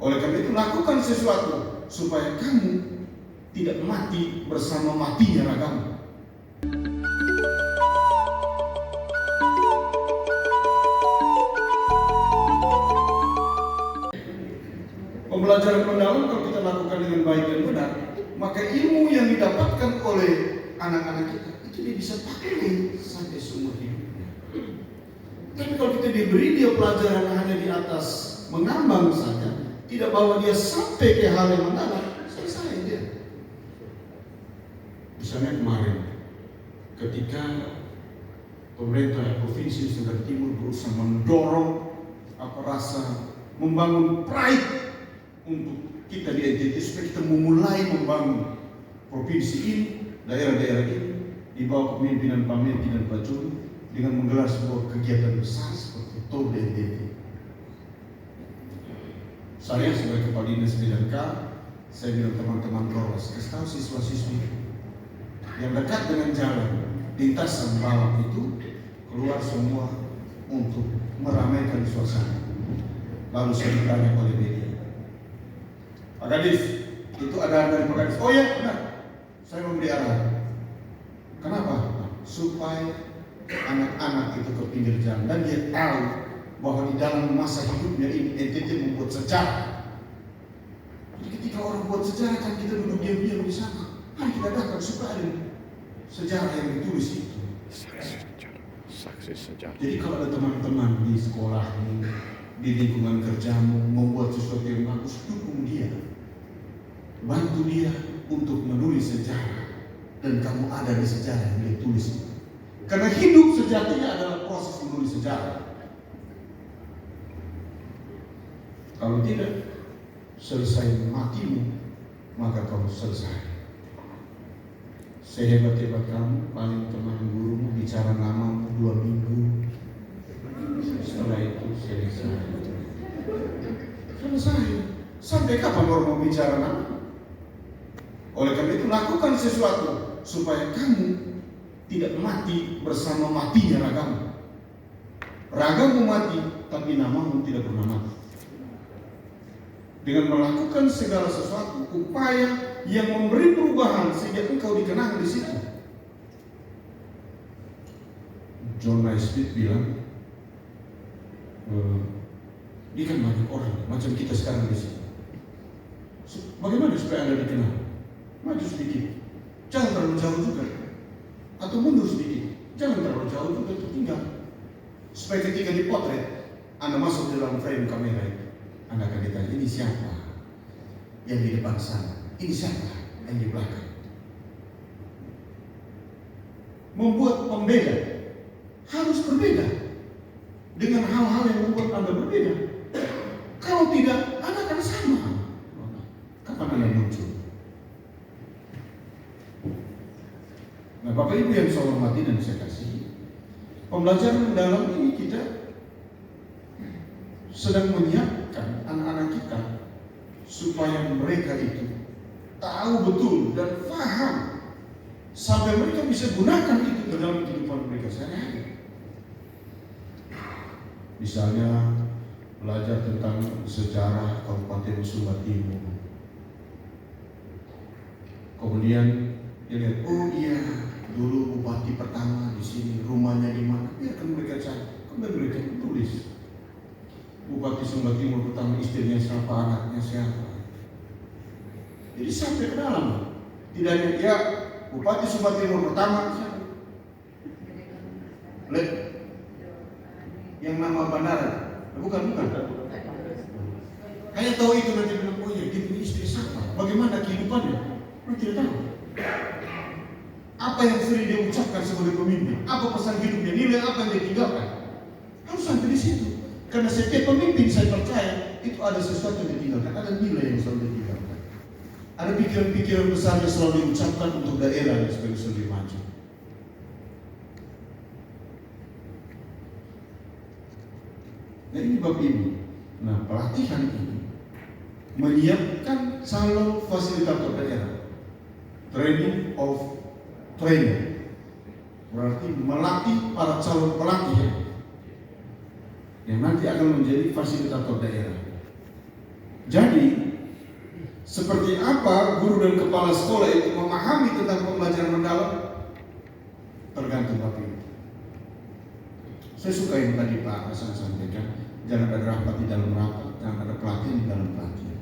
Oleh karena itu lakukan sesuatu supaya kamu tidak mati bersama matinya ragamu. Pembelajaran mendalam kalau kita lakukan dengan baik dan benar, maka ilmu yang didapatkan oleh anak-anak kita itu dia bisa pakai sampai seumur hidupnya. Tapi kalau kita diberi dia pelajaran hanya di atas mengambang saja, tidak bawa dia sampai ke hal yang mendalam, selesai dia. Misalnya kemarin, ketika pemerintah Provinsi Nusa Timur berusaha mendorong membangun pride untuk kita di NTT supaya kita memulai membangun provinsi ini, daerah-daerah ini di bawah kepemimpinan Pak Menti dan Pak Joni dengan menggelar sebuah kegiatan besar seperti TOR di NTT. Saya sebagai Kepala Dinas Bidang K, saya bilang teman-teman Korwas, kasih tahu siswa-siswi yang dekat dengan jalan lintasan bawah itu keluar semua untuk meramaikan suasana. Lalu saya ditanya oleh media, Pak Kadis, itu ada dari Pak Kadis. Oh ya, benar. Saya memberi arahan. Kenapa? Supaya anak-anak itu ke pinggir jalan dan dia tahu bahwa di dalam masa hidupnya ini NTT membuat sejarah. Jadi ketika orang buat sejarah kan kita duduk diam-diam di sana. Mari kita datang supaya ada sejarah yang ditulis itu. Saksi sejarah. Jadi kalau ada teman-teman di sekolahmu, di lingkungan kerjamu membuat sesuatu yang bagus, dukung dia, bantu dia untuk menulis sejarah, dan kamu ada di sejarah yang dia tulis itu. Karena hidup sejatinya adalah proses menulis sejarah. Kalau tidak, selesai matimu, maka kamu selesai. Sehebat-hebat kamu, paling teman gurumu bicara namamu 2 minggu. Setelah itu selesai. Sampai kapan orang mau bicara nama? Oleh karena itu lakukan sesuatu supaya kamu tidak mati bersama matinya ragamu. Ragamu mati, tapi namamu tidak pernah mati. Dengan melakukan segala sesuatu, upaya yang memberi perubahan sehingga engkau dikenang di situ. John Naismith bilang, ini kan banyak orang macam kita sekarang di sini. Bagaimana supaya Anda dikenal? Maju sedikit, jangan terlalu jauh juga, atau mundur sedikit, jangan terlalu jauh juga, tertinggal. Supaya ketika dipotret, Anda masuk di dalam frame kamera itu, Anda akan ditanya, ini siapa yang di depan sana? Ini siapa yang di belakang? Membuat pembeda harus berbeda dengan hal-hal yang membuat Anda berbeda. Kalau tidak, Anda akan sama. Kapan Anda muncul? Nah, Bapak Ibu yang saya hormati dan saya kasihi, pembelajaran mendalam ini kita sedang menyiapkan anak-anak kita supaya mereka itu tahu betul dan paham sampai mereka bisa gunakan itu ke dalam kehidupan mereka sehari-hari. Misalnya belajar tentang sejarah Kabupaten Sumba Timur. Kemudian dia lihat, oh iya, dulu bupati pertama di sini, rumahnya di mana? Biarkan mereka cari, kemudian mereka tulis. Bupati Sumba Timur pertama, istrinya siapa, anaknya siapa. Jadi sampai ke dalam. Tidak hanya ya, Bupati Sumba Timur pertama siapa? Lihat, yang nama bandara. Bukan. Hanya tahu itu nanti bilang, oh iya, dia punya istri siapa? Bagaimana kehidupannya? Mereka tidak tahu. Apa yang sering dia ucapkan sebagai pemimpin? Apa pesan hidupnya? Nilai apa yang dia tinggalkan? Harus sampai di situ. Karena setiap pemimpin saya percaya itu ada sesuatu yang ditinggalkan, ada nilai yang selalu ditinggalkan. Ada pikiran-pikiran besar yang selalu diucapkan untuk daerah yang supaya bisa lebih maju. Nah ini Bapak Ibu. Nah pelatihan ini menyiapkan calon fasilitator daerah. Training of trainer. Berarti melatih para calon pelatih yang nanti akan menjadi fasilitator daerah. Jadi, seperti apa guru dan kepala sekolah itu memahami tentang pembelajaran mendalam? Tergantung Bapak Ibu. Saya suka yang tadi Pak Hasan sampaikan, jangan ada rapat di dalam rapat, jangan ada pelatihan di dalam pelatihan.